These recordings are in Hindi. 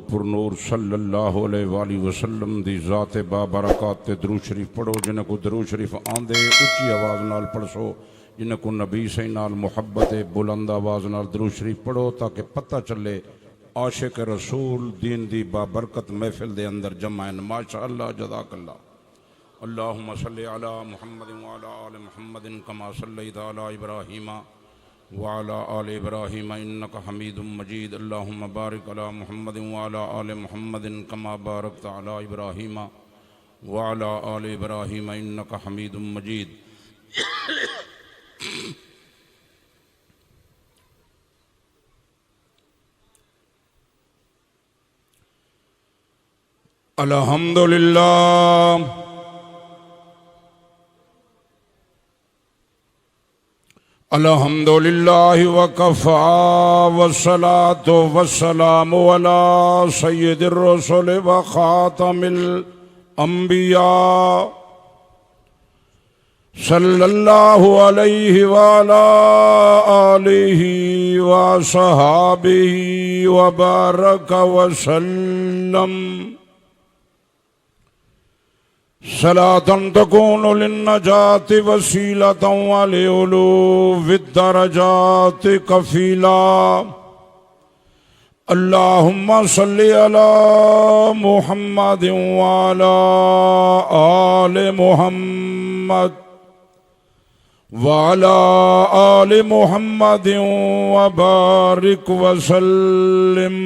पुरनूर सल्लल्लाहु अलैहि वसल्लम दी ज़ात बाबरकत ते दरूद शरीफ पढ़ो। जिन्हें को दरूद शरीफ आंदे उच्ची आवाज़ नाल पढ़सो। जिन्हें को नबी सही नाल मुहब्बत बुलंद आवाज़ नाल दरूद शरीफ पढ़ो ताकि पता चले आशिक रसूल दीन दी बाबरकत महफिल दे अंदर जमा है। माशाअल्लाह जज़ाकल्लाह। अल्लाहुम्मा सल्लि अला मुहम्मदिन व अला आलि मुहम्मदिन कमा सल्लैता अला इब्राहीम व अला आलि इब्राहीम इन्नका हमीदुम मजीद। अल्लाहुम्मा बारिक अला मुहम्मदिन व अला आलि मुहम्मदिन कमा बारकता अला इब्राहीम व अला आलि इब्राहीम इन्नका हमीदुम मजीद। अल्हम्दुलिल्लाह अल्हम्दुलिल्लाहि वकफ़ा वस्सलातु वस्सलामु अला सय्यिदिर रसूल व खातमिल अंबिया सल्लल्लाहु अलैहि व अला आलिहि व सहाबिहि व बारक वसल्लम। सलातन तकून लिन्नजाति वसीलतन व लिउलूविद्दरजाति कफीला। अल्लाहुम्मा सल्लि अला मुहम्मदिन व अला आलि मुहम्मद व अला आलि मुहम्मदिन व बारिक वसल्लिम।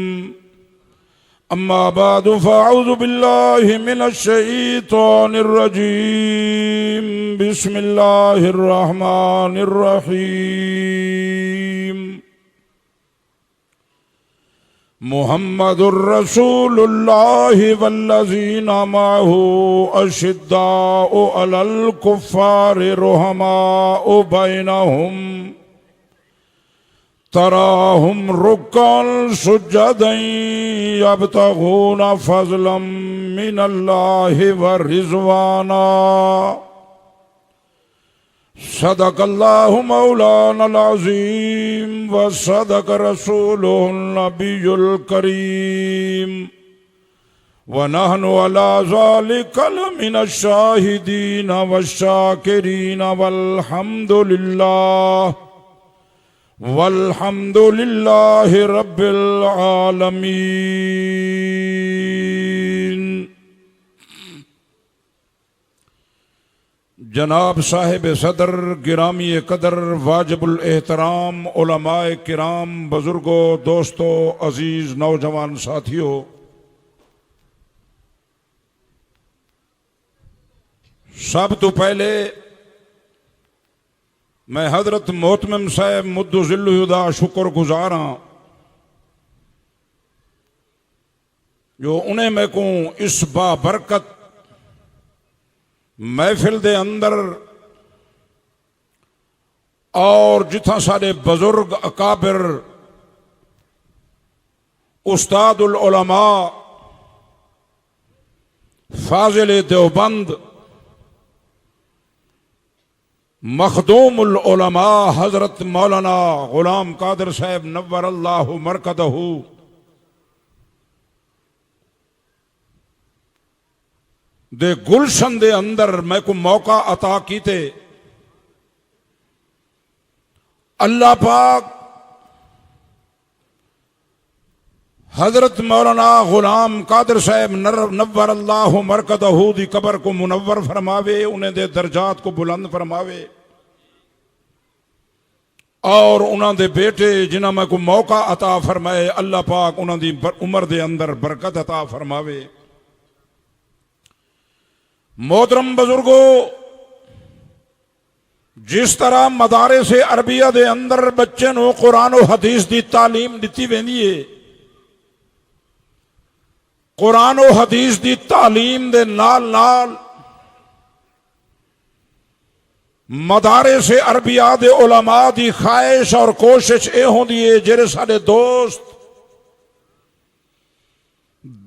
अम्मा बाद फ़अऊज़ु बिल्लाहि मिनश शैतानिर रजीम। बिस्मिल्लाहिर रहमानिर रहीम। मुहम्मदुर रसूलुल्लाहि वल्लज़ीना मअहू अशिद्दाउ अलल कुफ़्फ़ारि रुहमाउ बैनहुम तराहुम रुक्कन सुज्जदन यब्तगूना फ़ज़लन मिनल्लाहि व रिज़वाना। सदक़ल्लाहु मौलानल अज़ीम व सदक़ रसूलुहुन नबियुल करीम व नहनु अला ज़ालिका लमिनश शाहिदीन वश्शाकिरीन वल्हम्दुलिल्लाहि रब्बिल आलमीन। जनाब साहिब सदर गिरामी कदर वाजिबुल एहतराम उलमाए किराम बुजुर्गो दोस्तों अजीज नौजवान साथियों, सब तो पहले मैं हजरत मोहतमिम साहब मुद्दुज़िल्लुहुदा शुक्र गुजार हाँ जो उन्हें मैं को इस बाबरकत महफिल दे अंदर और जिथा सारे बुजुर्ग अकाबिर उस्तादुल उलमा फाजिल देवबंद मखदूमुल उलमा हजरत मौलाना गुलाम कादिर साहब नव्वरल्लाहु मरकदहू दे गुलशन दे अंदर मैं को मौका अता कीते। अल्लाह पाक हजरत मौलाना गुलाम कादिर साहब नव्वरल्लाहु मरकदहू दी कबर को मुनव्वर फरमावे, उन्हें दे दर्जात को बुलंद फरमावे और उन्होंने दे बेटे जिन्हें मैं को मौका अता फरमाए अल्लाह पाक उन्होंने उम्र दे अंदर बरकत अता फरमावे। मोहतरम बुजुर्गो, जिस तरह मदारे से अरबिया दे अंदर बच्चे नो कुरान और हदीस दी तालीम दी वेंदी है, कुरान और हदीस दी तालीम दे नाल नाल मदारे से अरबिया दे उलमा दी ख्वाहिश और कोशिश ये होंदी है जेरे साडे दोस्त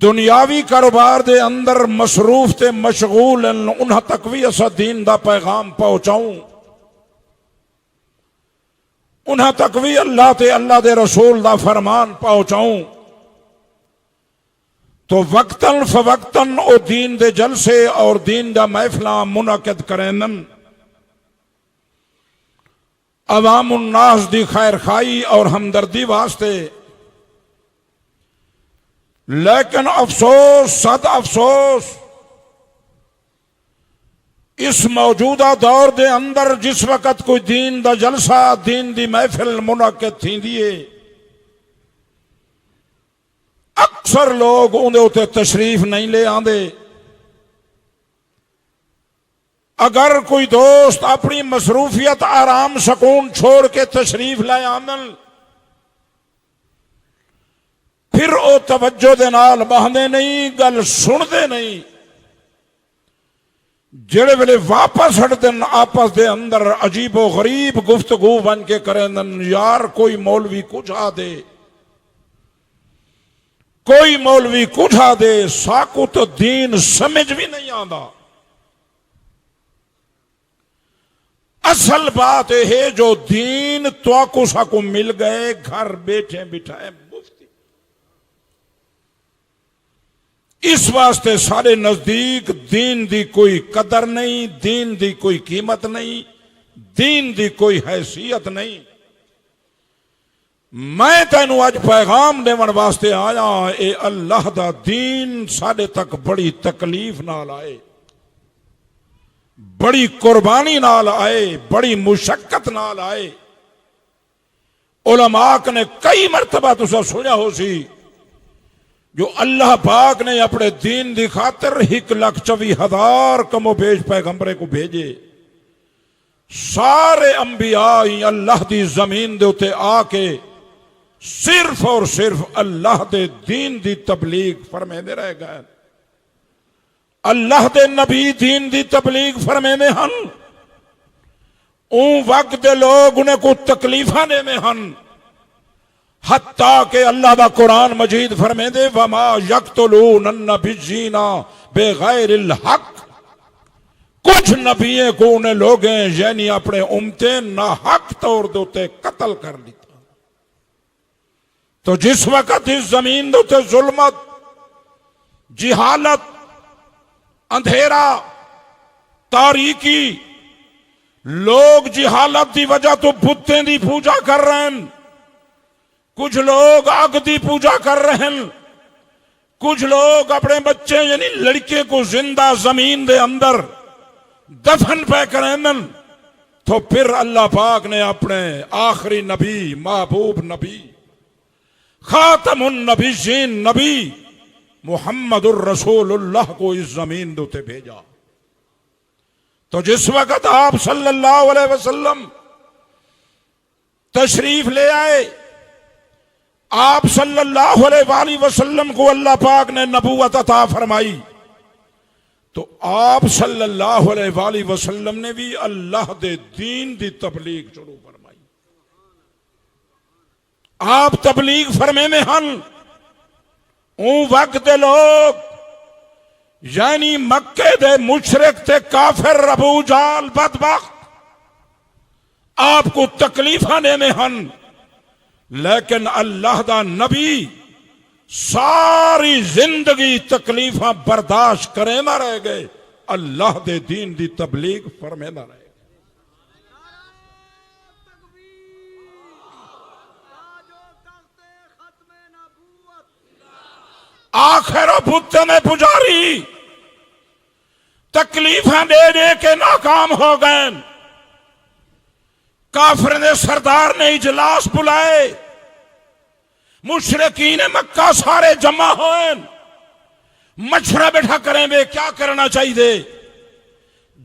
दुनियावी कारोबार दे अंदर मसरूफ ते मशगूल उन्हां तक भी असा दीन दा पैगाम पहुंचाऊं, उन्हां तक भी अल्लाह ते अल्लाह दे रसूल दा फरमान पहुंचाऊं। तो वक्तन फवक्तन ओ दीन दे जलसे और दीन दा महफिल मुनअक़िद करेंदन अवाम उन्नास दी खैर खाई और हमदर्दी वास्ते। लेकिन अफसोस सद अफसोस इस मौजूदा दौर दे अंदर जिस वक़्त कोई दीन दा जलसा दीन दी महफिल मुनअक़िद थींदी है, अक्सर लोग उहदे उत्ते तशरीफ नहीं ले आंदे। अगर कोई दोस्त अपनी मसरूफियत आराम सकून छोड़ के तशरीफ ले आंदन, फिर वो तवज्जो दे नाल बहदे नहीं, गल सुनते नहीं। जेड़े वेले वापस हटदन आपस दे अंदर अजीबो गरीब गुफ्तगू बन के करेंदन, यार कोई मौलवी कुछ आ दे, कोई मौलवी कुछ आ दे, साकू तो दीन समझ भी नहीं आंदा। असल बात यह है जो दीन तो साकू मिल गए घर बैठे बिठाए मुफ्ती। इस वास्ते सारे नजदीक दीन दी कोई कदर नहीं, दीन दी कोई कीमत नहीं, दीन दी कोई हैसियत नहीं। मैं तेनू अज पैगाम देवन वास्ते आया, ए अल्लाह दा दीन साडे तक बड़ी तकलीफ नाल आए, बड़ी कुर्बानी नाल आए, बड़ी मुशक्कत नाल आए। उलमाक ने कई मरतबा तुसा सुनिया हो सी जो अल्लाह पाक ने अपने दीन दी खातिर 1,24,000 कमोबेश पैगंबरे को भेजे। सारे अंबिया अल्लाह दी जमीन दे उते आके सिर्फ और सिर्फ अल्लाह दे दीन दी तबलीग फरमेंदे रह गए। अल्लाह दे नबी दीन दी तबलीग फरमेंदे हन, ऊं वक्त दे लोग उन्हें को तकलीफा देने हन, हत्ता के अल्लाह दा कुरान मजीद फरमेंदे वमा यक्तुलून नबिय्यीना बेगैरिल हक। कुछ नबियों को उन्हें लोग यानी अपने उम्मते ना हक तौर दे उत्ते कत्ल कर लिया। तो जिस वक्त इस जमीन दे उत्ते जुल्मत, जिहालत, अंधेरा, तारीकी, लोग जिहालत की वजह तो बुतें की पूजा कर रहे हैं, कुछ लोग अग की पूजा कर रहे हैं, कुछ लोग अपने बच्चे यानी लड़के को जिंदा जमीन के अंदर दफन पे करें। तो फिर अल्लाह पाक ने अपने आखिरी नबी महबूब नबी खातमुन नबीय्यीन नबी मुहम्मदुर रसूलुल्लाह को इस जमीन पे भेजा। तो जिस वक्त आप सल्लल्लाहु अलैहि वसल्लम तशरीफ ले आए, आप सल्लल्लाहु अलैहि वसल्लम को अल्लाह पाक ने नबूवत अता फरमाई, तो आप सल्लल्लाहु अलैहि वसल्लम ने भी अल्लाह दे दीन दी तबलीग शुरू फरमाई। आप तबलीग फरमे में हन, ऊं वक्त दे लोग यानी मक्के दे मुशरिक ते काफिर अबू जाल बदबख्त आपको तकलीफा देने हन, लेकिन अल्लाह दा नबी सारी जिंदगी तकलीफा बर्दाश्त करे ना रह गए, अल्लाह दे दीन दी तबलीग फरमे ना रहे। आखिर बुद्ध में पुजारी तकलीफा दे दे के नाकाम हो गए। काफिर ने सरदार ने इजलास बुलाए, मुशरिकीन मक्का सारे जमा होए, मशवरा बैठा करेंगे क्या करना चाहिए।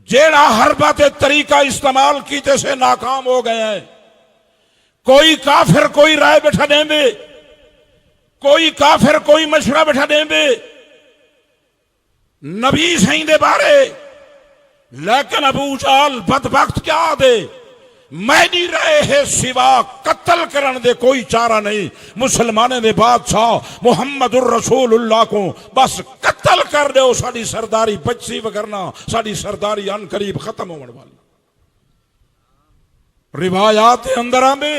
जेड़ा हर बात तरीका इस्तेमाल कीते से नाकाम हो गए हैं। कोई काफिर कोई राय बैठा देंगे, कोई काफिर कोई मशवरा बैठा देंगे नबी सही दे बारे, लेकिन अबू जाल बदबख्त क्या दे, मैं नहीं रहे है सिवा कत्ल करने दे कोई चारा नहीं। मुसलमाने दे बादशाह मुहम्मदुर रसूलुल्लाह को बस कत्ल कर दो, साड़ी सरदारी बचसी वगरना साड़ी सरदारी अन करीब खत्म होने वाली। रिवायात अंदर आंदे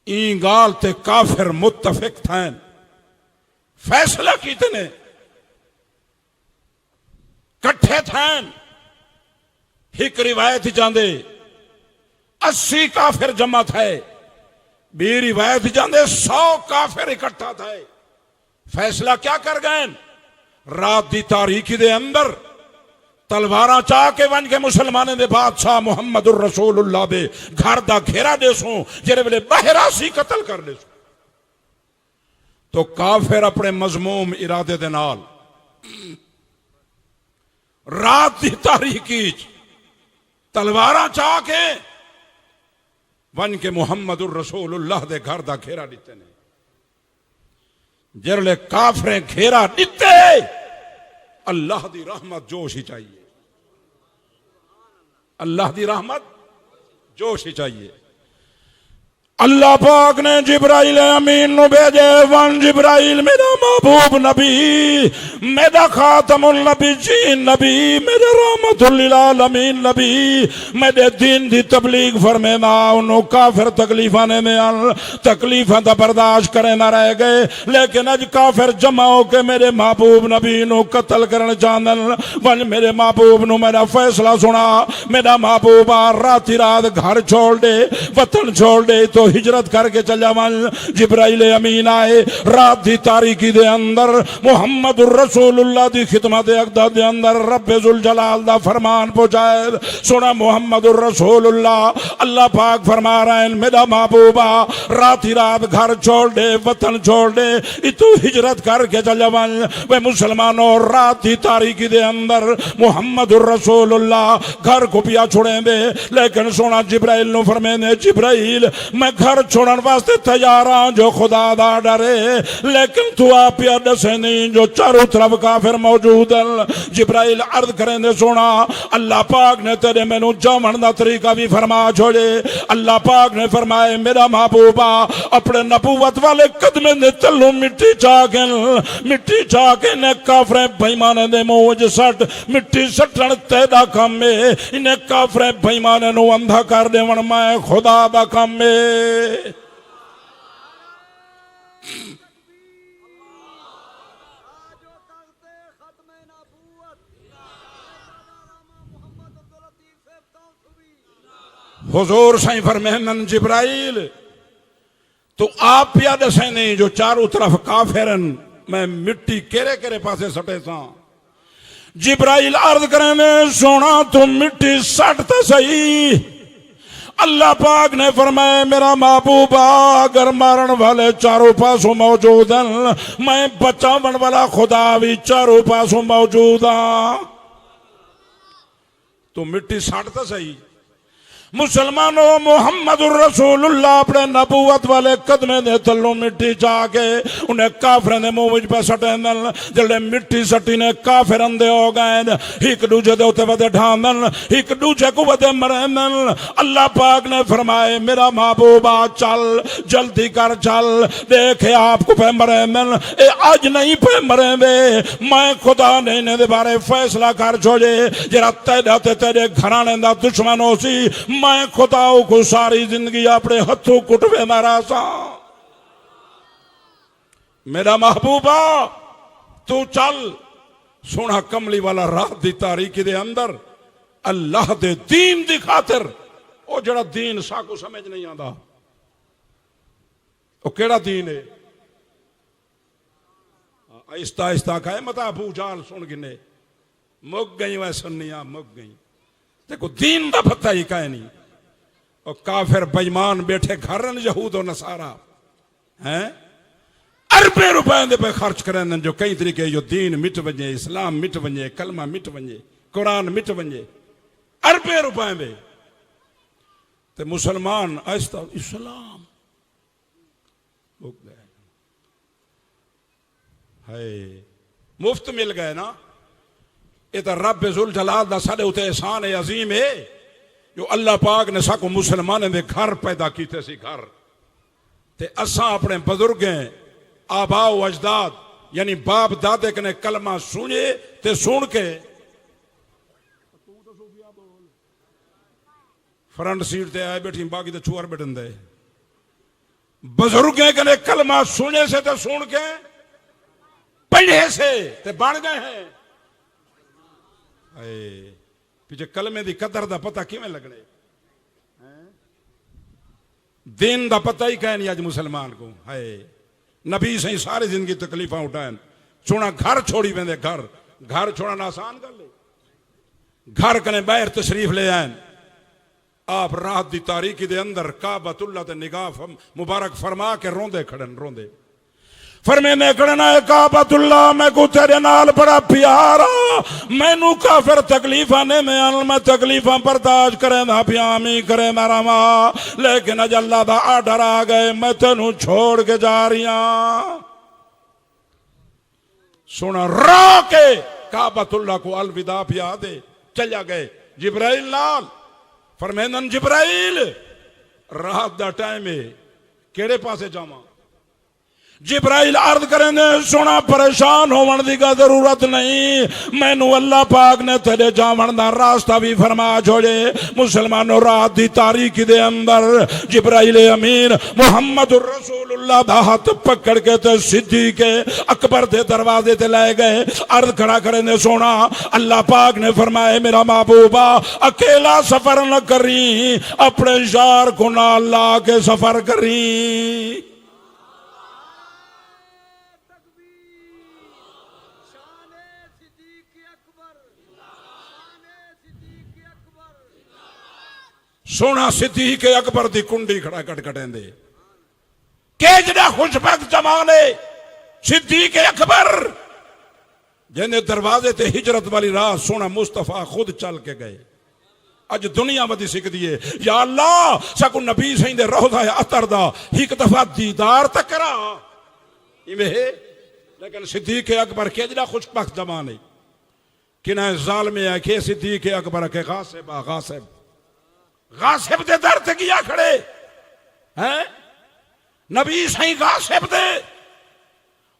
ई गाल ते काफिर मुत्तफिक थे, फैसला कीते ने कट्ठे थैन एक रिवायत जांदे 80 काफिर जमा थे, बी रिवायत जांदे 100 काफिर इकट्ठा थे। फैसला क्या कर गए? रात की तारीकी दे अंदर तलवारा चाह के वन के मुसलमाने दे बादशाह मुहम्मदुर रसूलुल्लाह दे घर दा घेरा देसों जेरे वेले बहरा सी कतल कर देसों। तो काफिर अपने मजमूम इरादे दे नाल रात की तारीकी तलवारा चाह के वन के मुहम्मदुर रसूलुल्लाह दे घर दा घेरा दिते ने। जिरले काफरे घेरा दिते अल्लाह दी रहमत जोश ही चाहिए, अल्लाह दी रहमत जोश ही चाहिए। अल्लाह पाक ने जिब्राइल अमीन नु भेजे। वन जिब्राइल मेरा महबूब नबी, मेरा खातमुल नबीय्यीन नबी, मेरा रहमतुल लिल आलमीन नबी, मेरे दीन दी तबलीग फरमेना। उन्हों काफिर तकलीफा ने तकलीफा दा बर्दाश्त करे ना रह गए, लेकिन अज काफिर जमा होके मेरे महबूब नबी नु कतल करना चाहन। वन मेरे महबूब नु मेरा फैसला सुना। मेरा महबूबा राती रात घर छोड़ दे, वतन छोड़ दे, तो हिजरत करके चल जावन। जिब्राइल अमीन आए रात की तारीकी दे अंदर मुहम्मदुर रसूलुल्लाह दी खिदमत अक़दा दे अंदर रब्बे जुल जलाल दा फरमान पहुंचाए। सुना मुहम्मदुर रसूलुल्लाह, अल्लाह पाक फरमा रहे हैं मेरा महबूबा रात ही रात घर छोड़ दे, वतन छोड़ दे, इतू हिजरत करके चल जावन। वे मुसलमानों रात की तारीकी दे अंदर मुहम्मदुर रसूलुल्लाह घर को पिया छोड़ेंगे, लेकिन सोना जिब्राइल नु फरमाने जिब्राइल मैं घर छोड़न वास्ते तैयार हाँ जो खुदा दा डरे, लेकिन तू आप या दसे नहीं जो चारों तरफ काफिर मौजूद है। जिब्राइल अर्ज करेंगे सोना अल्लाह पाक ने तेरे मैनू जावन दा तरीका भी फरमा छोड़े। अल्लाह पाक ने फरमाए मेरा महबूबा अपने नबूवत वाले कदमे ने तलू मिट्टी चाके ने काफिर बेईमाने दे मुंह च सट मिट्टी सटन तेरा काम है। इन्हें काफिर बेईमाने नु अंधा कर देवन मैं खुदा दा काम है। हुजूर साईं फरमाए जिब्राइल तो आप पिया दसे नहीं जो चारों तरफ काफिरन मैं मिट्टी केरे केरे पासे सटे सा। जिब्राइल अर्ज करें सोना तुम मिट्टी सटते सही। अल्लाह पाक ने फरमाया मेरा महबूबा अगर मारन वाले चारों पासों मौजूद हैं, मैं बचावन वाला खुदा भी चारों पासों मौजूद हाँ। तो मिट्टी साटता सही। मुसलमानों मुहम्मदुर रसूलुल्लाह अपने नबूवत वाले कदमे दे थल्लों मिट्टी जाके उन्हें काफिर ने मुंह विच पे सटे जल्दे मिट्टी सटी ने काफिर अंधे हो गए। एक दूजे दे उत्ते वदे ढांदन, एक दूजे को वदे मरेंदन। अल्लाह पाक ने फरमाए मेरा महबूबा चल जल्दी कर चल, देखे आपको पे मरेंदन ए आज नहीं पे मरेंदे। मैं खुदा ने इन्हें दे बारे फैसला कर छोड़े जरा तेरा ते तेरे घराने दा दुश्मन हो सी, मैं खुदाओ को सारी जिंदगी अपने हथों कुटवे मारा सा। मेरा महबूबा तू चल सोना कमली वाला रात दी तारीकी दे अंदर अल्लाह दे दीन दी खातिर ओ जड़ा दीन साकू समझ नहीं आता ओ केड़ा दीन है। आहिस्ता आहिस्ता कहे मता अबू जाल सुन गिने मुक गई वै सुन्निया मुक गई। देखो दीन दा पता ही कहे नहीं। और काफिर बेईमान बैठे घर यहूद और नसारा हैं अरबे रुपए दे पे खर्च करें जो कई तरीके जो दीन मिट वजे, इस्लाम मिट वजे, कलमा मिट वजे, कुरान मिट वजे, अरबे रुपए में ते मुसलमान आहिस्ता इस्लाम है मुफ्त मिल गए ना। ये तो रब जुल जलाल दा साडे उते एहसान है अजीम है जो अल्लाह पाक ने साको मुसलमाने दे घर पैदा कीते सी। घर ते असा अपने बुजुर्गें आबाओ अजदाद यानी बाप दादे कने कलमा सुने ते सुन के फ्रंट सीट ते आए बैठी बाकी तो छुआर बैठन दे। बुजुर्गें कने कलमा सुने से ते सुन के पढ़े से ते बन गए हैं। पीछे कलमे की कदर का पता किवें लगने, दिन का पता ही कह नहीं अज मुसलमान को है। नबी सही सारी जिंदगी तकलीफा उठान, सोना घर छोड़ी वेंदे, घर छोड़ना आसान गल है। घर कने बाहर तशरीफ ले आए आप, रात की तारीकी दे अंदर काबतुल्ला ते निगाह मुबारक फरमा के रोंदे खड़न, रोंदे फरमेने खड़ना है काबतुल्ला, मैं को तेरे नाल बड़ा प्यारा, मैनू काफिर तकलीफा ने मैं तकलीफा बर्दाश्त करे ना प्यामी करे ना रवा, लेकिन अज अल्लाह दा आर्डर आ गए, मैं तेनू छोड़ के जा रही हूं। सोना रो के काबतुल्ला को अलविदा पिया दे चला गए। जिब्राइल नाल फरमेंदन, जिब्राइल रात दा टाइम है, केड़े पासे जावां? जिब्राइल अर्ज करेंगे, सोना परेशान होने की जरूरत नहीं, मैनू अल्लाह पाक ने तेरे जावन का रास्ता भी फरमा छोड़े। मुसलमानों रात की तारीकी दे अंदर जिब्राइल अमीन मुहम्मद रसूलुल्लाह दा हाथ पकड़ के ते सिद्दीक अकबर दे दरवाजे ते ले गए। अर्ज खड़ा करेंगे, सोना अल्लाह पाक ने फरमाए, मेरा महबूबा अकेला सफर न करी, अपने यार को ना ला के सफर करी। सोना सिद्दीक अकबर की कुंडी खड़ा खटखटेंदे के जड़ा खुशबख्त जमाने सिद्दीक अकबर जिन्हें दरवाजे ते हिजरत वाली राह सोना मुस्तफा खुद चल के गए। अज दुनिया वधी सिकदी है, या अल्लाह सकू नबी सही दे रोज़ा अतर दा एक दफा दीदार तक करा इवें। लेकिन सिद्दीक अकबर के जड़ा खुशबख्त जमाने किना जालिम है के सिद्दीक अकबर के गासिब गासिब गासिब दे दर ते किया खड़े हैं? नबी सही गासिब दे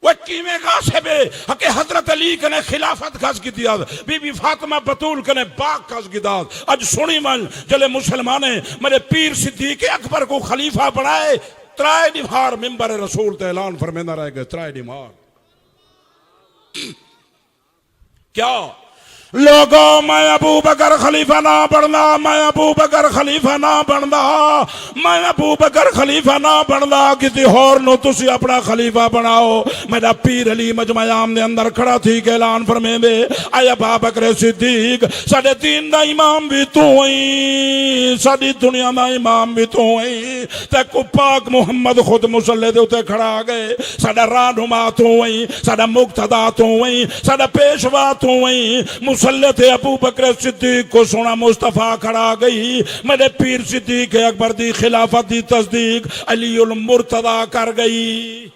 वो किवें गासिब है? हके हजरत अली कने खिलाफत कस की दिया, बीबी फातिमा बतूल कने बाग कस की दाद। आज सुनी मन जले मुसलमाने मेरे पीर सिद्दीक अकबर को खलीफा बनाए, त्राए निभार मिंबर रसूल ते ऐलान फरमांदा रह गए, त्राए निभार। क्या लोगों, मैं अबू बकर खलीफा ना बनना, मैं अबू बकर खलीफा ना बनना, मैं अबू बकर खलीफा ना बनना, किसी होर नु तुसी अपना खलीफा बनाओ। मेरा पीर अली मजमायाम दे अंदर खड़ा थी के ऐलान फरमेंदे, आय अबू बकर सिद्दीक साडे दीन दा इमाम भी तू ही, साडी दुनिया दा इमाम भी तू ही, ते को पाक मुहम्मद खुद मुसल्ले दे उते खड़ा आ गए। साडा रहनुमा तू ही, साडा मुक्तदा तू ही, साडा पेशवा तू ही। मुसल्ले थे अबू बकर सिद्दीक को सोना मुस्तफा खड़ा गई। मेरे पीर सिद्दीक अकबर दी खिलाफत दी तस्दीक अली उल मुर्तदा कर गई।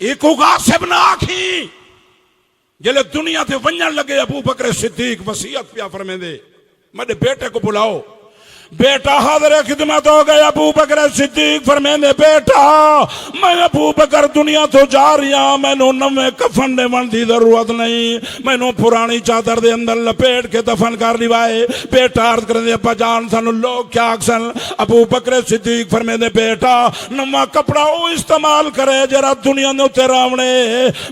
एक गासिब ना आखी जले दुनिया से वंजन लगे अबू बकर सिद्दीक वसीयत पिया फरमेंदे, मेरे बेटे को बुलाओ। बेटा हाज़िर खिदमत हो गए। अबू बकर सिद्दीक फरमेंदे, बेटा मैं अबू बकर दुनिया तो जा रही हूं, मैनू नवे कफन देवन की जरूरत नहीं, मैनू पुरानी चादर दे अंदर लपेट के दफन कर लिवाए। बेटा अर्ज करदे, अब्बा जान सानू लोग क्या आखसन? अबू बकर सिद्दीक फरमेंदे, बेटा नवा कपड़ा वो इस्तेमाल करे जरा दुनिया ने उत्ते रावणे,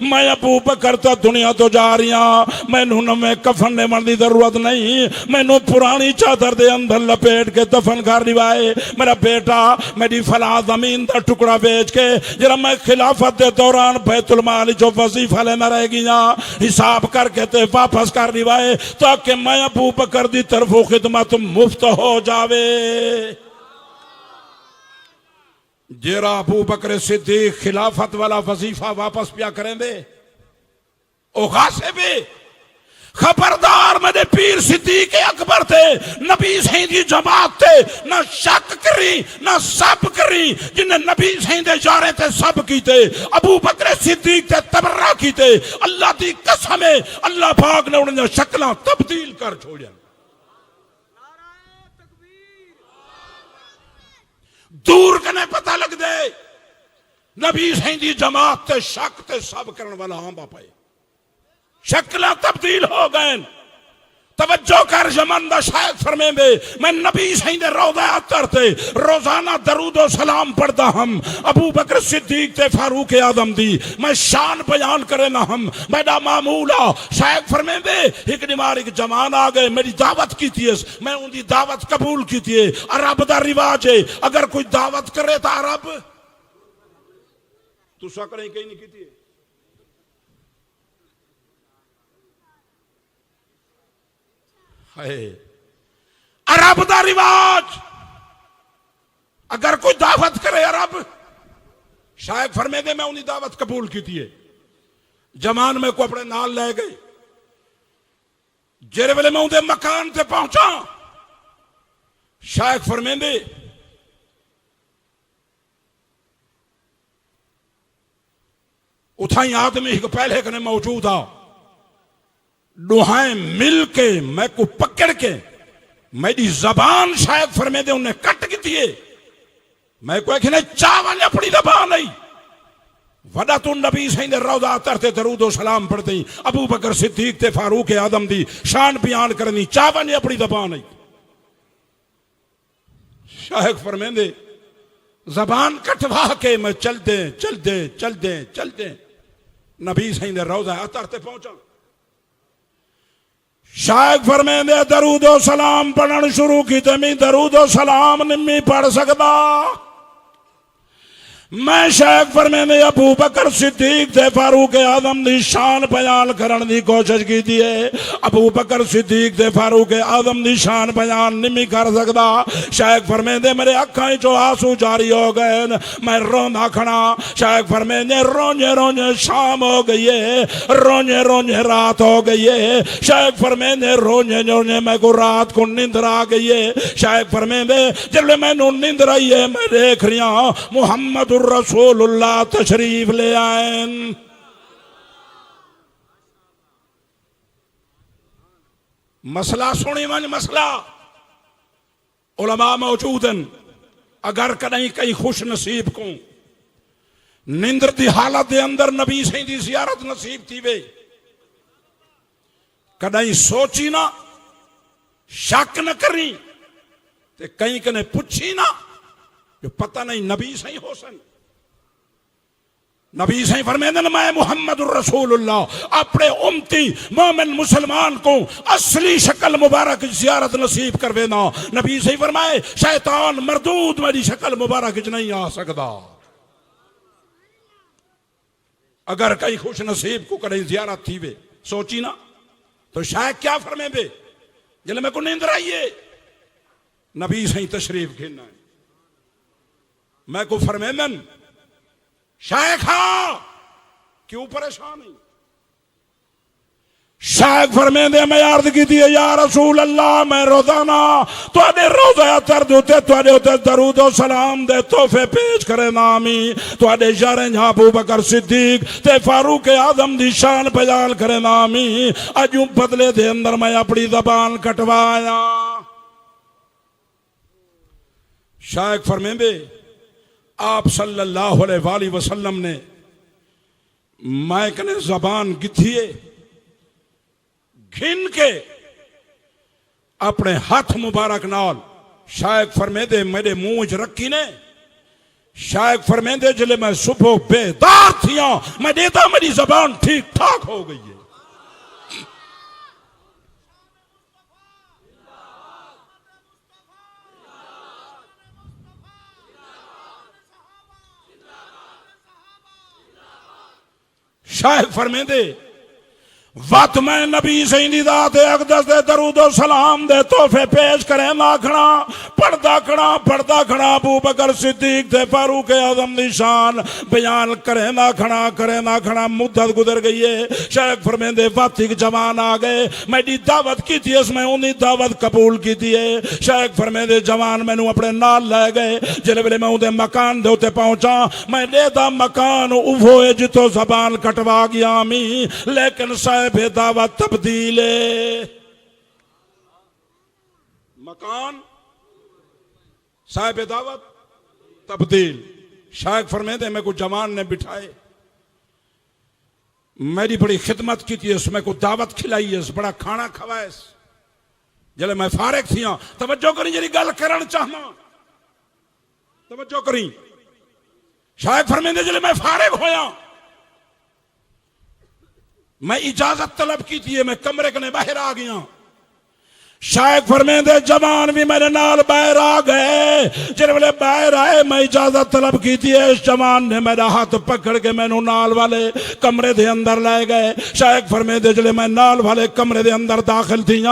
मैं अबू बकर तो दुनिया तो जा रही हूं, मैनू नवे कफन देवन की जरूरत नहीं, मैनू पुरानी चादर दे अंदर लपेट के दफन कर लिवाए। मेरा बेटा मेरी फला जमीन का टुकड़ा बेच के जरा मैं खिलाफत के दौरान बैतुल माल जो वजीफा लेना रह गया हिसाब करके ते वापस कर लिवाए, ताकि मैं अबू बकर दी तरफों खिदमत मुफ्त हो जावे। जरा अबू बकर सिद्दीक खिलाफत वाला वजीफा वापस पिया करेंगे ओ गासिब खबरदार। मेरे पीर सिद्दीक अकबर थे, नबी सही दी जमात थे, ना शक करी ना सब करी, जिन्हें नबी सही दे यारे थे सब कीते। अबू बकर सिद्दीक थे तबर्रा कीते। अल्लाह दी कसम है अल्लाह पाक ने उन्हें शक्लां तब्दील कर छोड़िया। दूर कने पता लग दे नबी सही दी जमात ते शक ते सब करने वाला आंबा पाए शक्ल तब्दील हो गए तवज्जो कर जमंदा शायद फरमेंदे मैं नबी सही दे रोज़ा अतर ते रोजाना दरूद और सलाम पढ़दा हम अबू बकर सिद्दीक ते फारूक आदम दी मैं शान बयान करे ना हम मेरा मामूला शायद फरमेंदे एक निमार एक जमान आ गए मेरी दावत की थी मैं उनकी दावत कबूल की थी अरब दा रिवाज है अगर कोई दावत करे तो अरब तुसा करें कहीं नहीं की अरब दा रिवाज अगर कोई दावत करे अरब शायद फरमे दे मैं उन्हीं दावत कबूल की थी जमान में को अपने नाल ले गए जेरे वेले मैं उनके मकान से पहुंचा शायद फरमे दे उठाई आदमी एक पहले कने मौजूद आ दुहाएं मिल के मैं को पकड़ के मेरी जबान शायद फरमे दे उन्हें कट की थी मैं को कहने चावल अपनी जबान नहीं वड़ा तू नबी सही ने रोज़ा तरते दरूद और सलाम पढ़ते अबू बकर सिद्दीक ते फारूक आदम दी शान बयान करनी चावल अपनी जबान नहीं शायद फरमे दे जबान कटवा के मैं चलते नबी सही ने रोज़ा तरते पहुंचा शायद फरमेंदे दरूद और सलाम पढ़न शुरू की तो मैं दरूद और सलाम नहीं पढ़ सकता मैं शायद फरमेंदे अबू बकर सिद्दीक ते फारूक आदम दी शान बयान करने की कोशिश की थी अबू बकर सिद्दीक ते फारूक आदम दी शान बयान नहीं कर सकता शायद फरमेंदे मेरे अखां चो आंसू जारी हो गए मैं रोंदा खड़ा शायद फरमेंदे रोंजे रोंजे शाम हो गई है रोंजे रोंजे रात हो गई है शायद फरमेंदे रोंजे रोंजे मैं को रात को नींद आ गई है शायद फरमेंदे जब मैनू नींद आई है मैं देख रहा मुहम्मद रसूलुल्लाह तशरीफ ले आए मसला सुनी मन मसला उलमा मौजूद अगर कहीं कहीं खुश नसीब को निंद्र की हालत के अंदर नबी सही की जियारत नसीब थी वे कहीं सोची ना शक न करी ते कहीं कने पूछी ना जो पता नहीं नबी सही हो सन नबी सही फरमाते हैं मैं मुहम्मद रसूलुल्लाह अपने उम्मती मोमिन मुसलमान को असली शक्ल मुबारक जियारत नसीब कर देना नबी सही फरमाए शैतान मरदूद मेरी शक्ल मुबारक नहीं आ सकता अगर कहीं खुश नसीब को करें जियारत थी वे सोची ना तो शायद क्या फरमे दे जल मैं को नींद आई है नबी सही तशरीफ खेना है मैं को फरमेंदन शायखा क्यों परेशान है शायद फरमेंदे मैं अर्ज की थी या रसूल अल्लाह मैं रोजाना तुहाडे रोज़ा तर दोते तुहाडे उते दरूद और सलाम दे तोहफे पेश करे नामी तुहाडे यारें अबू बकर सिद्दीक ते फारूक आदम दी शान बयान करे नामी अजू बदले दे अंदर मैं अपनी जबान कटवाया शायद फरमेंदे आप सल्लल्लाहु अलैहि वसल्लम ने मैं कने जबान गिथिए घिन के अपने हाथ मुबारक नाल शायद फरमेंदे मेरे मुंह च रखी ने शायद फरमेंदे जिले मैं सुबह बेदार थिया मैं देता मेरी जबान ठीक ठाक हो गई है शायद फरमेंदे वत मैं नबी सही दात अकदस दे दरूद और सलाम दे तोहफे पेश करे ना पढ़दा खड़ा अबू बकर सिद्दीक ते फारूक आदम दी शान बयान करे ना खड़ा मुद्दत गुजर गई है शायद फरमेंदे वत एक जवान आ गए मेरी दावत की थी मैं उन्हीं दावत कबूल की थी शायद फरमेंदे जवान मैनू अपने नाल ले गए जिस वेले मैं उनके मकान दे उत्ते पहुंचा मैं देदा मकान उभोए जितो जबान कटवा गया मी लेकिन साहब दावत तब्दील मकान साहिब दावत तब्दील शायक फरमेंदे मैं को जवान ने बिठाए, मेरी बड़ी खिदमत की थी, उसमें को दावत खिलाई है, बड़ा खाना खवाए। जले मैं फारिग थी, तवज्जो करी जी गल करन चाहना, तवज्जो करी। शायक फरमेंदे जले मैं फारिग होया, मैं इजाजत तलब की थी, मैं कमरे कने बाहर आ गया। शायक फरमेंदे जवान भी मेरे नाल बाहर आ गए। जिस वेले बाहर आए मैं इजाजत तलब की थी, इस जवान ने मेरा हाथ पकड़ के मैनू नाल वाले कमरे दे अंदर ले गए। शायक फरमेंदे जले मैं नाल वाले कमरे दे अंदर दाखिल थी,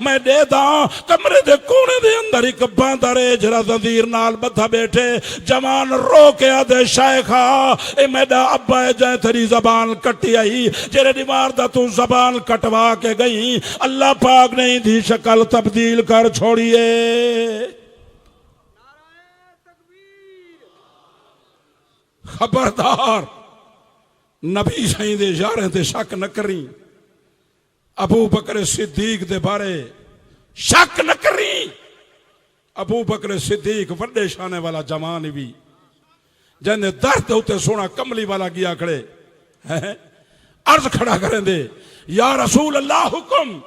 मैं देदा कमरे दे कोने दे अंदर एक बांदर है जरा जंजीर नाल बथा बैठे। जवान रो के आदे शायखा ए मेरा अब्बा है, जै तेरी जबान कटी आई, जेरे दीवार दा तू जबान कटवा के गई, अल्लाह पाक नहीं दी शक्ल तब्दील कर छोड़िए। खबरदार नबी सही दे यारें ते शक न करी, अबू बकर सिद्दीक दे बारे शक न करी। अबू बकर सिद्दीक वड्डे शाने वाला जवान भी, जिन्हें दर्द उत्ते सोना कमली वाला किया खड़े है, अर्ज खड़ा करें दे या रसूल अल्लाह हुक्म।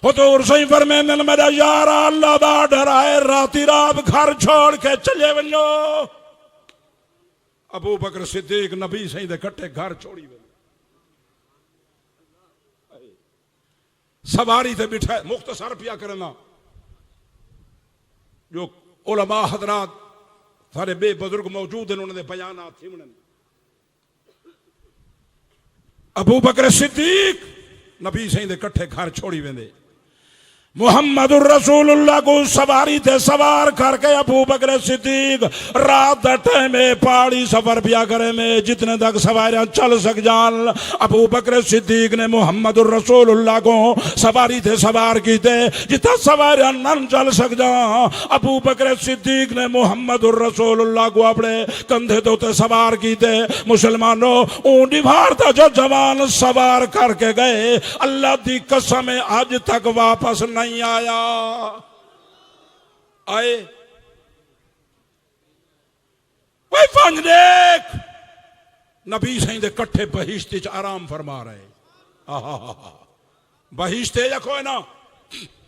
हुजूर सही फरमांदे ने मेरा यार अल्लाह दा डराए, राती रात घर छोड़ के चले वनो। अबू बकर सिद्दीक नबी सही दे कट्टे घर छोड़ी वे, सवारी ते बिठा मुख्तसर पिया करना। जो उलमा हजरात सारे बे बुजुर्ग मौजूद हैं, उन्होंने बयान थे। अबू बकर सिद्दीक नबी सही दे कट्ठे घर छोड़ी वेंदे। मुहम्मदुर रसूलुल्लाह को सवारी थे सवार करके अबू बकर सिद्दीक रात टाइम में पहाड़ी सफर पिया करे में, जितने तक सवारियां चल सक जान। अबू बकर सिद्दीक ने मुहम्मदुर रसूलुल्लाह को सवारी थे सवार की थे, जितना सवारियां न चल सक जा। अबू बकर सिद्दीक ने मुहम्मदुर रसूलुल्लाह को अपने कंधे तो ते सवार की थे। मुसलमानों ऊंडी भार था जो जवान सवार करके गए, अल्लाह दी कसम आज तक वापस नहीं आया। आए कोई फंज देख, नबी सही दे कट्ठे बहिश्ते च आराम फरमा रहे। बहिश्ते रखो ना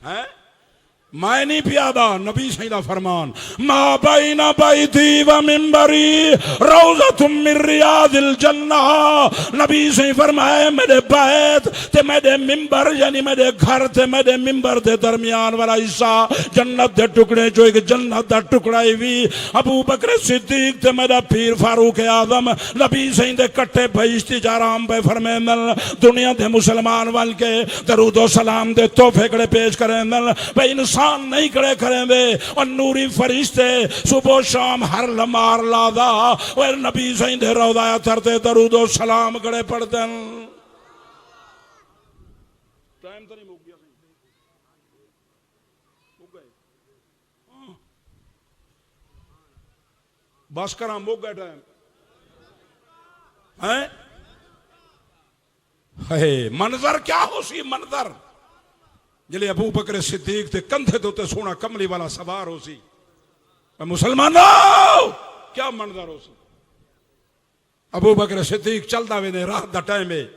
है, मैं नहीं पियादा नबी सही दा फरमान, मा बैना बैती व मिंबरी रौज़तुम मिन रियादिल जन्नह। नबी सही फरमाए मेरे बैत ते मेरे मिंबर यानी मेरे घर ते मेरे मिंबर दे दरमियान वाला हिस्सा जन्नत दे टुकड़े जो एक जन्नत दा टुकड़ा ही भी। अबू बकर सिद्दीक ते मेरा पीर फारूक आजम नबी सही दे कट्टे बहिश्ती आराम पे फरमांदन। दुनिया दे मुसलमान वाल के दरूद व सलाम दे तोहफे कड़े पेश करेंदन, भाई इंसान नहीं खड़े करेंगे और नूरी फरिश्ते सुबह शाम हर लमार लादा और नबी सही दे रोज़ा तरते दरूद व सलाम खड़े पढ़ते। टाइम तो नहीं मुक गया, मुक गए बस करा, मुक गए टाइम है। मंजर क्या हो सी मंजर जिले अबू बकर सिद्दीक ते कंधे तो ते सोना कमली वाला सवार हो सी। मुसलमानों क्या मंजर हो सी। अबू बकर सिद्दीक चलता वे रात दा टाइम है,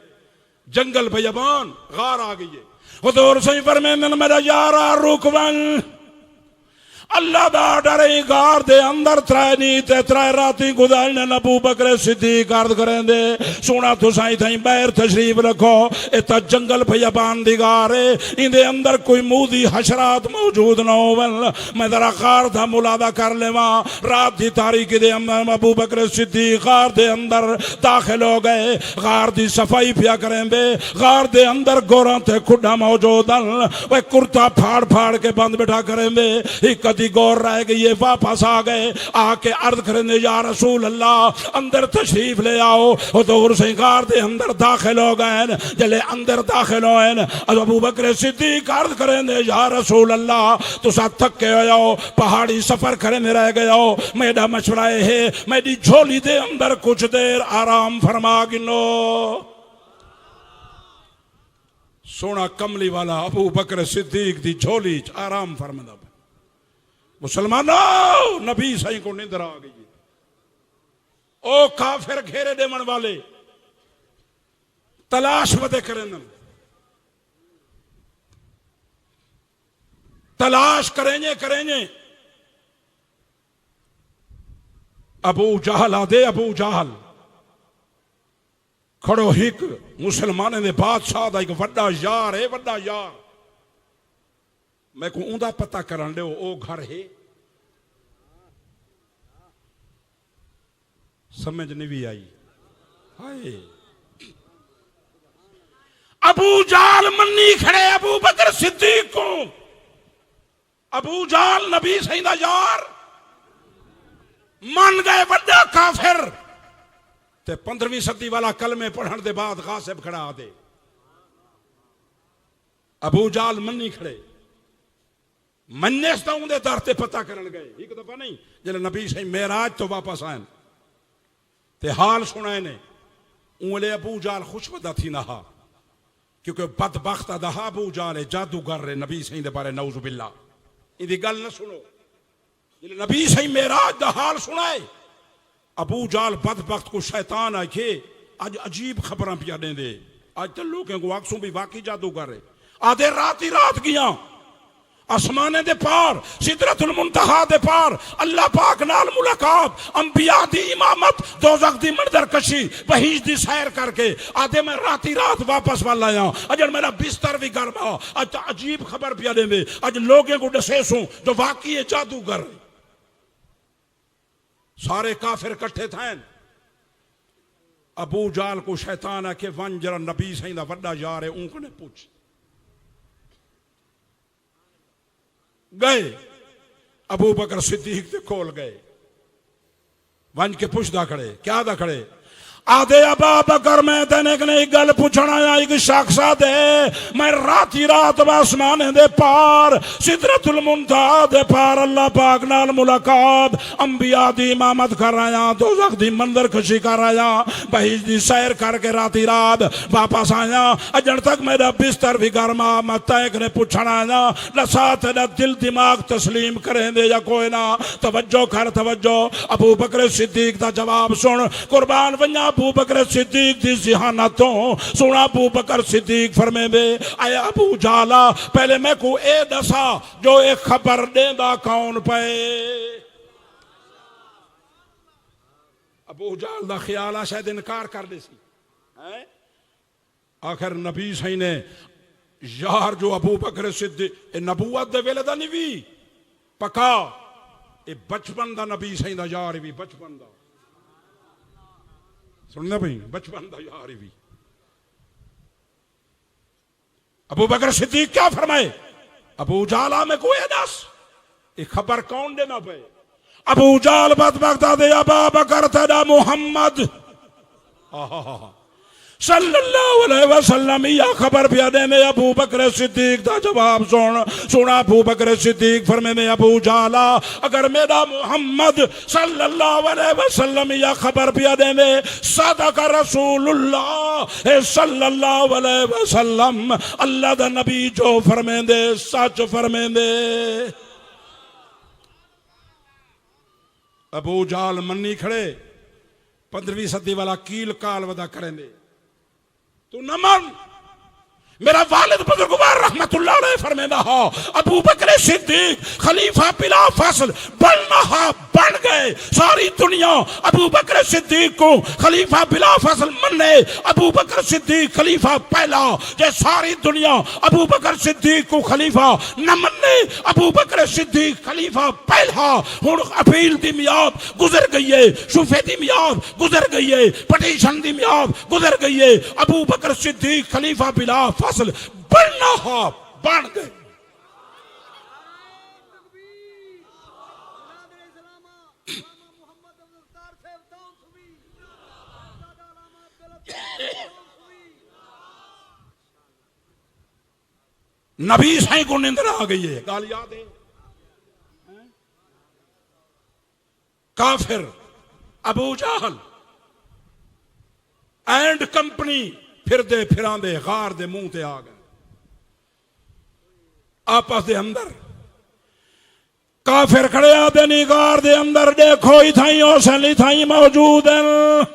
जंगल बेज़बान गार आ गई है। हुजूर सही फरमांदे मेरा यारा रुकवन, अल्लाह दा डरे गार दे अंदर त्रै नी ते त्रै राती गुजारने। अबू बकर सिद्दीक अर्ज करेंदे सोना तुसां इथां बाहर तशरीफ रखो, इतना जंगल बेज़बान दी गार है, इंदे अंदर कोई मुंह दी हशरात मौजूद ना होवन। मैं जरा गार दा मुलादा कर लेवा। रात दी तारीकी दे अंदर अबू बकर सिद्दीक गार दे अंदर दाखिल हो गए। गार दी सफाई पिया करेंदे, गार दे अंदर गोरां ते खुडा मौजूद हन। वे कुर्ता फाड़ फाड़ के बंद बैठा करेंदे, एक दी गौर रह गई है, वापस आ गए। आके अर्ज करेंगे या रसूल अल्लाह अंदर तशरीफ ले आओ। हुजूर सिंगार दे अंदर दाखिल हो गए। जले अंदर दाखिल होए अबू बकर सिद्दीक अर्ज करेंगे या रसूल अल्लाह तुसा थके हो जाओ, पहाड़ी सफर करे रह गए हो, मेरा मशवरा है मेरी झोली दे अंदर कुछ देर आराम फरमा गिनो। सोना कमली वाला अबू बकर सिद्दीक दी झोली आराम फरमांदा। मुसलमानों नबी सही को निंदर आ गई। ओ काफिर घेरे देवन वाले तलाश वदे करें, तलाश करेंगे। अबू जहल आदे, अबू जहल खड़ो हिक मुसलमाने दे बादशाह दा एक वड्डा यार है, वड्डा यार। मैं को उंदा पता करन दो, ओ घर है। समझ नहीं भी आई। हाय अबू जाल मन्नी खड़े अबू बकर सिद्दीक को। अबू जाल नबी सही दा यार मन गए, वड्डा काफिर। ते 15वीं सदी वाला कलमे पढ़न दे बाद गासिब खड़ा दे। अबू जाल मन्नी खड़े, मन्ने उनके दर ते पता करन गए। एक दफा नहीं, जब नबी सही मेराज तो वापस आए ते हाल सुनाए ने, उले अबू जाल खुश बदा थी नहा, क्योंकि बदबख्त दहा अबू जाल जादूगर रे नबी सही दे बारे नौज़ु बिल्ला। इदी गल न सुनो, जब नबी सही मेराज दा हाल सुनाए, अबू जाल बदबख्त को शैतान आखे अज अजीब खबर पिया देंदे। अज तो लोगों को आखसू भी वाकई जादूगर है। आधे रात ही रात गया आसमाने दे पार, सिदरतुल मुंतहा दे पार, अल्लाह पाक नाल मुलाकात, अंबिया दी इमामत, दोज़ख दी मंजर कशी, बहीज दी सैर करके आधे मैं राती रात वापस वाल आया। अजर मेरा बिस्तर भी गर्म आ। अज अजीब खबर पिया देंदे, अज लोगों को दसे सू जो वाकई जादूगर। सारे काफिर इकट्ठे थे। अबू जाल को शैतान आके वन जरा नबी सही दा वड्डा यार है, उनने पूछ गए। अबू बकर सिद्दीक दे कोल गए, वन के पुछदा खड़े, क्या दा खड़े? आधे अबा बकर मैं तेने कने एक गल पूछना आया, एक शख्स दे मैं राती रात आसमाने दे पार, सिदरतुल मुंतहा दे पार, अल्लाह पाक नाल मुलाकात, अंबिया दी इमामत कर आया, दोज़ख दी मंजर कशी कर आया, बहीज दी सैर करके राती रात वापस आया। अजन तक मेरा बिस्तर भी गर्मा। मैं तय कने पूछना आया, लसा तेरा दिल दिमाग तस्लीम करें दे या कोई ना? तवज्जो कर, तवज्जो। अबू बकर सिद्दीक दा जवाब सुन, कुर्बान वन्या अबू बकर सिद्दीक दी ज़िहानतों सुना। अबू बकर सिद्दीक फरमे दे, आया अबू जाला पहले मैं को ए दसा जो एक खबर देंदा कौन पे? अबू जाल दा ख्याल शायद इनकार कर दे सी। आखिर नबी सही ने यार जो अबू बकर सिद्दीक नबूवत दे वेले दा नहीं भी पक्का, ए बचपन दा नबी सही दा यार भी बचपन दा। सुनना भाई, बचपन दा यार भी। अबू बकर सिद्दीक क्या फरमाए? अबू जाला में कोई दस ये खबर कौन देना पे? अबू जाल बदबख्ता दे अबा बकर तेरा मोहम्मद सल्लल्लाहु अलैहि वसल्लम या खबर पिया देने। अबू बकर सिद्दीक दा जवाब सुना। अबू बकर सिद्दीक फरमाने, अबू जाला अगर मेरा मोहम्मद सल्लल्लाहु अलैहि वसल्लम या खबर पिया देने, सदक रसूलुल्लाह सल्लल्लाहु अलैहि वसल्लम, अल्लाह दा नबी जो फरमांदे सच फरमांदे। अबू जाल मन्नी खड़े, 15वीं सदी वाला कील काल वदा करेंदे। तू न मन, मेरा वालिद बुजुर्गवार रहमतुल्लाह अलैह फरमांदा हो, अबू बकर सिद्दीक खलीफा बिला फसल बनना बन गए। सारी दुनिया अबू बकर सिद्दीक को खलीफा बिला फसल मन्ने। अबू बकर सिद्दीक खलीफा पहला, जे सारी दुनिया अबू बकर सिद्दीक को खलीफा न मन्ने, अबू बकर सिद्दीक खलीफा पहला। हुण अपील दी मियाद गुजर गई है, शुफे दी मियाद गुजर गई है, पटिशन दी मियाद गुजर गई है। अबू बकर सिद्दीक खलीफा बिला फसल बनना बन गए। नबी साईं को निंद्रा आ गई है, गाल याद है? काफिर अबू जहल एंड कंपनी फिरदे फिरांदे गार दे मुंह ते आ गए। आपस दे अंदर काफिर खड़े आते निगार दे अंदर देखो इथाई ओसन इथाई मौजूद हैं,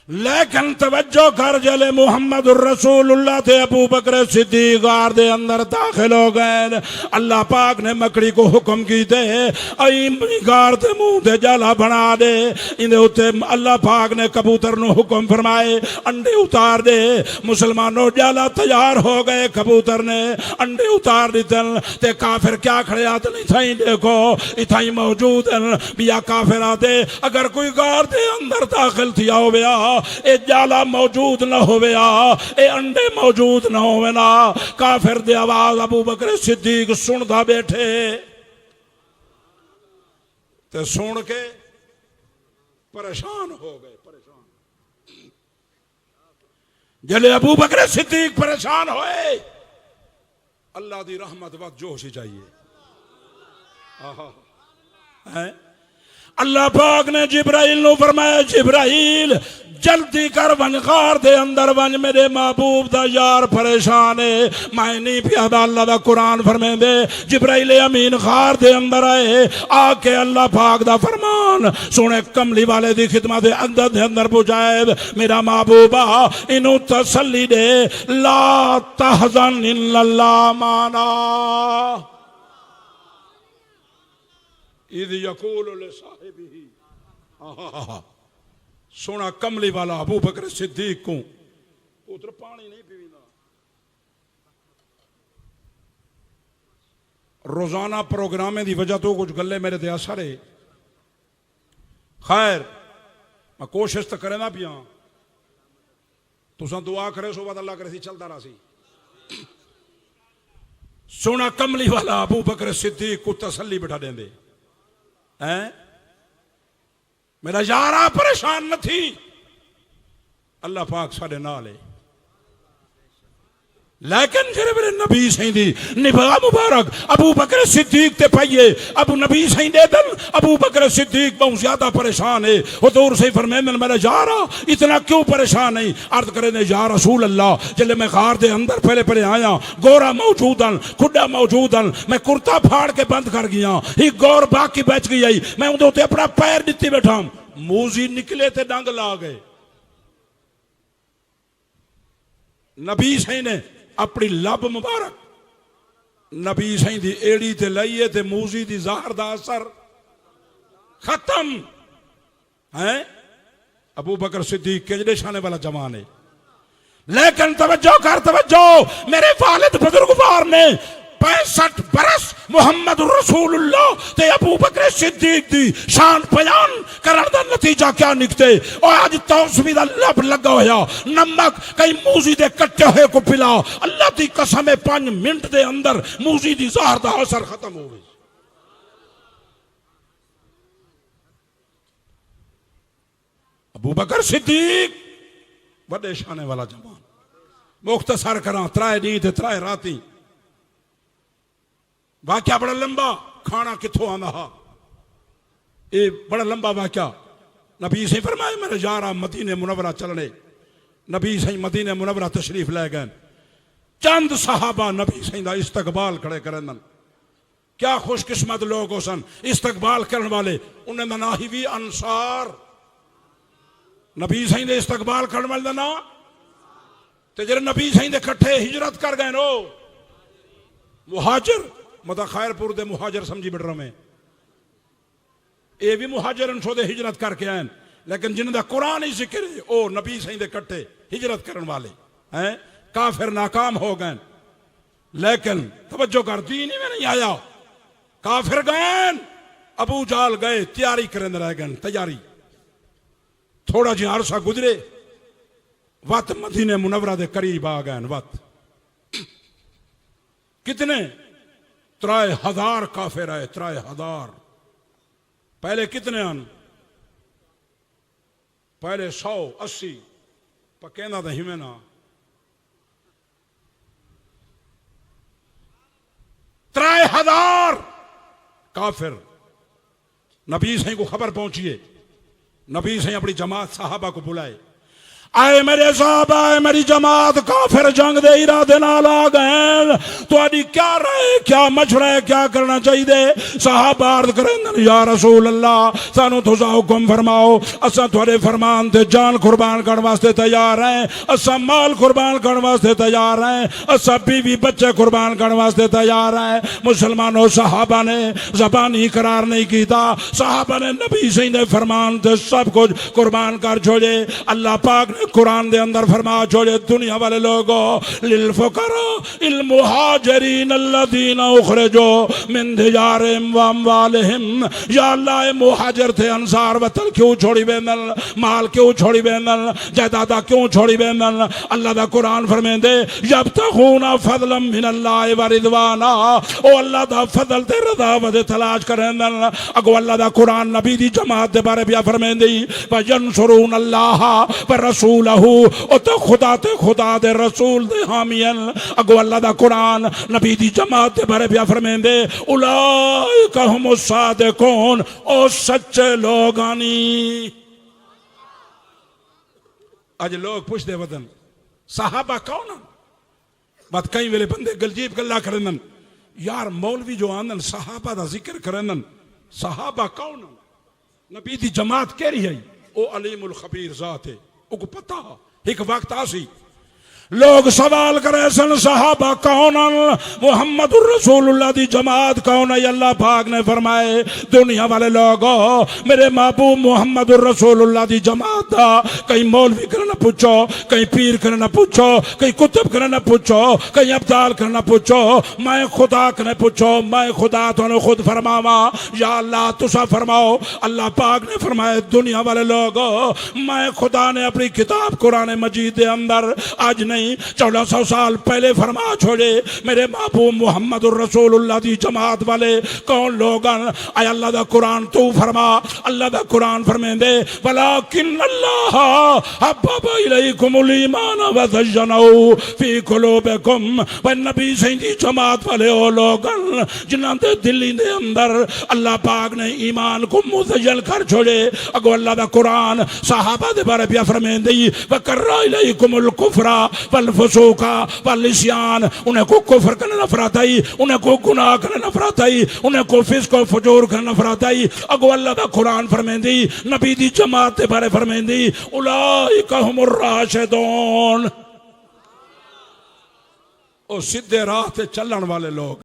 लेकिन तवज्जो कर जले मुहम्मद रसूलुल्लाह थे अबू बकर सिद्दीक गार दे अंदर दाखिल हो गए। अल्लाह पाक ने मकड़ी को हुक्म की थे गार दे मुंह दे जाला बना दे, इन्हें उत्ते अल्लाह पाक ने कबूतर नु हुक्म फरमाए अंडे उतार दे। मुसलमानों जाला तैयार हो गए, कबूतर ने अंडे उतार दिते ते काफिर क्या खड़े आते इथाई देखो इथाई मौजूद हैं बिया काफिर आते। अगर कोई गार दे अंदर दाखिल थिया होया ए जाला मौजूद न होया, ए अंडे मौजूद न होवे ना, काफिर दे आवाज अबू बकर सिद्दीक सुनदा बैठे ते सुन के परेशान हो गए। परेशान जले अबू बकर सिद्दीक परेशान होए, अल्लाह दी रहमत वक्त जोश ही चाहिए। अल्लाह पाक ने जिब्राइल नु फरमाया जिब्राइल जल्दी कर वन गार दे अंदर वन, मेरे महबूब दा यार परेशान है, मैं नहीं पिया। अल्लाह दा कुरान फरमांदे जिब्राइल अमीन गार दे अंदर आए, आके अल्लाह पाक दा फरमान सुने कमली वाले दी खिदमत दे अंदर पुजाए मेरा महबूबा इनू तसल्ली दे ला तहज़न इल्लल्लाह माना इद यकूल लिसाहिबिही। सोना कमली वाला अबू बकर सिद्दीक को पुत्र पानी नहीं पीना, रोजाना प्रोग्राम की वजह तो कुछ गले मेरे ते असर है। खैर मैं कोशिश तो करे ना पिया, तुसा दुआ करे सो बात अल्लाह करे चलता रहा सी। सोना कमली वाला अबू बकर सिद्दीक को तसल्ली बिठा देंदे हैं, मेरा यारा परेशान न थी, अल्लाह पाक साडे नाल है। लेकिन जेरे मेरे नबी सही दी निभा मुबारक अबू बकर सिद्दीक ते पाइए, अबू नबी सही दे दन अबू बकर सिद्दीक बहुत ज्यादा परेशान है। वो दूर से फरमाने मेरा यारा इतना क्यों परेशान नहीं, अर्ज करे ने या रसूल अल्लाह जले मैं गार दे अंदर पहले पहले आया गोरा मौजूदन खुदा मौजूदन, मैं कुर्ता फाड़ के बंद कर गया, ही गौर बाकी बच गई आई, मैं उदे उत्ते अपना पैर दित्ती बैठा, मूजी निकले ते डंग ला गए। नबी सही ने अपनी लब मुबारक नबी सही दी एड़ी ते लाइए ते मूजी दी ज़हर दा असर खत्म है। अबू बकर सिद्दीक केजड़े शाने वाला जवान है, लेकिन तवज्जो कर तवज्जो, मेरे वालिद बुजुर्गवार ने 65 बरस मुहम्मद रसूलुल्लाह ते अबू बकर सिद्दीक दी शान बयान करन दा नतीजा क्या निकते। और आज तौसवी दा लब लगा होया नमक कई मूजी दे कट्टे हुए को पिला, अल्लाह दी कसम है 5 मिनट दे अंदर मूजी दी ज़हर दा असर खत्म हो गई। अबू बकर सिद्दीक बड़े शाने वाला जवान, मुख्तसर करा त्राए दी ते त्राए राती, वाक्या बड़ा लंबा, खाना किथों आंदा हा, ये बड़ा लंबा वाक्या। नबी सही फरमाए मेरे यारा मदीने मुनव्वरा चलने, नबी सही मदीने मुनव्वरा तशरीफ ले गए, चंद सहाबा नबी सही दा इस्तकबाल खड़े करन, क्या खुशकिस्मत लोग हो सन इस्तकबाल करने वाले, उन्हें दा ना ही भी अंसार, नबी सही दे इस्तकबाल करने वाले दा ना ते जेरे नबी सही दे कट्ठे हिजरत कर गए नो मुहाजिर, मता खैरपुर दे मुहाजिर समझी बैठ रहा मैं, ये भी मुहाजिर दे हिजरत करके आए, लेकिन जिन्हों का कुरान ही जिक्र है ओ नबी सही दे कट्ठे हिजरत करने वाले हैं। काफिर नाकाम हो गए, लेकिन तवज्जो कर दीन ही में नहीं आया, काफिर गए, अबू जाल गए, तैयारी करने रह गए, तैयारी थोड़ा जिहा अरसा गुजरे, वत मदीने मुनव्वरा दे करीब आ गए, वत कितने 3000 काफिर आए, 3000। पहले कितने आन, पहले 180 पकेंदा तो हिमें ना, 3000 काफिर। नबी सही को खबर पहुंची है, नबी सही अपनी जमात साहबा को बुलाए, आए मेरे साहब, आए मेरी जमात, काफिर जंग दे इरादे नाल आ गए, तुहाडी क्या राय, क्या मशवरा है, क्या करना चाहिए? साहब अर्ज करें, या रसूल अल्लाह, सानू तुसा हुक्म फरमाओ, असा तुहाडे फरमान ते जान कुर्बान करने वास्ते तैयार हैं, असा माल कुर्बान करने वास्ते तैयार हैं, असा बीवी बच्चे कुर्बान करने वास्ते तैयार हैं। मुसलमानों, साहबा ने ज़बानी करार नहीं किया, साहबा ने नबी सही ने फरमान ते सब कुछ कुर्बान कर छोड़े। अल्लाह पाक ने कुरान दे अंदर फरमा छोड़े, दुनिया वाले लोगों, लिल फुकरा इल मुहाजिरीन अल्लज़ीना उखरिजू मिन दियारिहिम व अमवालिहिम। या अल्लाह, मुहाजिर थे, अंसार वतन क्यों छोड़ी बेनल, माल क्यों छोड़ी बेनल, जायदादा क्यों छोड़ी बेनल? अल्लाह दा कुरान फरमांदे, यब्तगूना फज़लन मिनल्लाह व रिज़वाना, ओ अल्लाह दा फजल ते रज़ा वदे तलाश करन। अगो अल्लाह दा कुरान नबी दी जमात दे बारे भी फरमांदे, व यंसुरून अल्लाह व रसूलहू, ओ तो खुदा दे रसूल दे हामियन। अगो अल्लाह दा कुरान नबी दी जमात दे बारे भी फरमांदे, उलाइका हुमुस सादिकून, ओ सच्चे लोग आनी। आज लोग पूछते वतन साहबा कौन? बात कई वेले बंदे गलजीब गल्ला करन, यार मौलवी जो आंदन साहबा दा जिक्र करन, साहबा कौन? नबी दी जमात केरी है? ओ अलीमुल खबीर जात है, उनको पता एक वक्त आसी लोग सवाल करे सन साहबा कौन? मुहम्मदुर रसूलुल्लाह दी जमात कौन है? अल्लाह पाक ने फरमाए, दुनिया वाले लोगों, मेरे महबूब मुहम्मदुर रसूलुल्लाह दी जमात दा कहीं मौलवी करना पूछो, कहीं पीर करना पूछो, कहीं कुतुब करना पूछो, कहीं अब्दाल करना पूछो, मैं खुदा करना पूछो, मैं खुदा तुहानू खुद फरमावा, या अल्लाह तुसा फरमाओ। अल्लाह पाक ने फरमाया, दुनिया वाले लोगों, मैं खुदा ने अपनी किताब कुरान मजीद के अंदर आज नहीं 1400 साल पहले फरमा छोड़े, मेरे महबूब मुहम्मद रसूलुल्लाह दी जमात वाले कौन लोग? आय अल्लाह दा कुरान तू फरमा, अल्लाह दा कुरान फरमांदे, वलाकिन अल्लाह हब्बा इलैकुमुल ईमान व ज़य्यनहू फी कुलूबिकुम। व नबी सही दी जमात वाले ओ लोग जिन्हां दे दिली दे अंदर अल्लाह पाक ने ईमान को मुज़य्यन कर छोड़े। अगो अल्लाह दा कुरान सहाबा दे बारे में फरमांदे, व कररा इलैकुमुल कुफ्रा वल फुसूका वल इस्यान, उन्हें को कुफ्र करने नफरत आई, उन्हें को गुनाह करने नफरत आई, उन्हें को फिस्क और फजूर करने नफरत आई। अगो अल्लाह दा कुरान फरमांदी, नबी दी जमात दे बारे फरमांदी, उलाइका हुमुर राशिदून, ओ सीधे राह ते चलण वाले लोग।